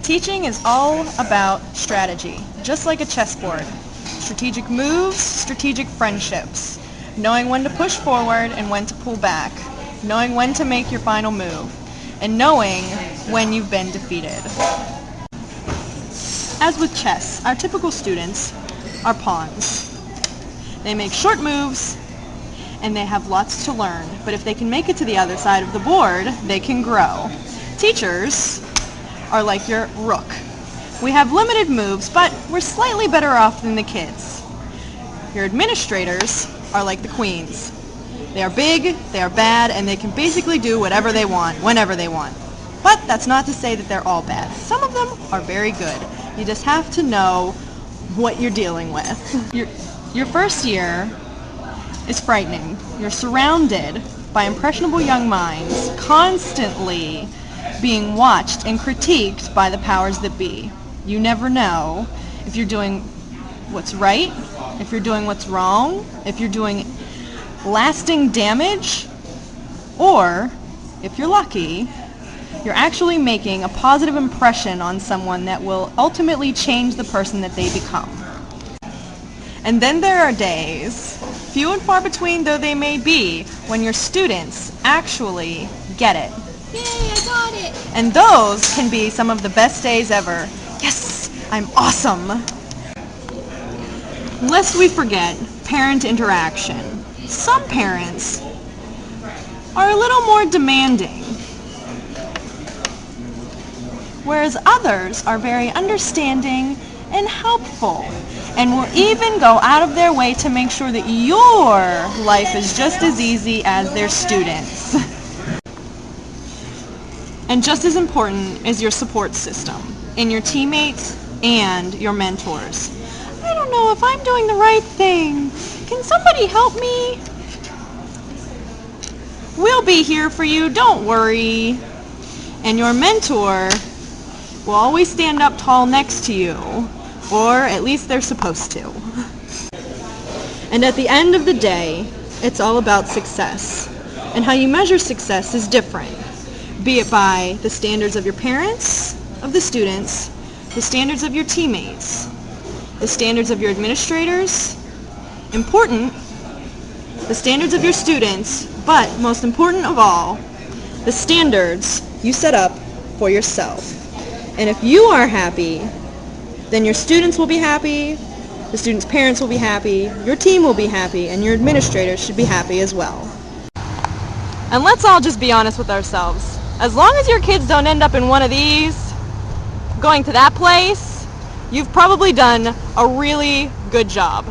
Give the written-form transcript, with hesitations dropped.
Teaching is all about strategy, just like a chessboard. Strategic moves, strategic friendships. Knowing when to push forward and when to pull back. Knowing when to make your final move. And knowing when you've been defeated. As with chess, our typical students are pawns. They make short moves, and they have lots to learn, but if they can make it to the other side of the board, they can grow. Teachers are like your rook. We have limited moves, but we're slightly better off than the kids. Your administrators are like the queens. They are big, they are bad, and they can basically do whatever they want, whenever they want. But that's not to say that they're all bad. Some of them are very good. You just have to know what you're dealing with. Your first year is frightening. You're surrounded by impressionable young minds, constantly being watched and critiqued by the powers that be. You never know if you're doing what's right, if you're doing what's wrong, if you're doing lasting damage, or, if you're lucky, you're actually making a positive impression on someone that will ultimately change the person that they become. And then there are days, few and far between though they may be, when your students actually get it. Yay, I got it! And those can be some of the best days ever. Yes, I'm awesome! Lest we forget parent interaction. Some parents are a little more demanding, whereas others are very understanding and helpful, and will even go out of their way to make sure that your life is just as easy as their students. And just as important is your support system in your teammates and your mentors. I don't know if I'm doing the right thing. Can somebody help me? We'll be here for you, don't worry. And your mentor will always stand up tall next to you, or at least they're supposed to. And at the end of the day, it's all about success. And how you measure success is different, be it by the standards of your parents, of the students, the standards of your teammates, the standards of your administrators, important, the standards of your students, but most important of all, the standards you set up for yourself. And if you are happy, then your students will be happy, the students' parents will be happy, your team will be happy, and your administrators should be happy as well. And let's all just be honest with ourselves. As long as your kids don't end up in one of these, going to that place, you've probably done a really good job.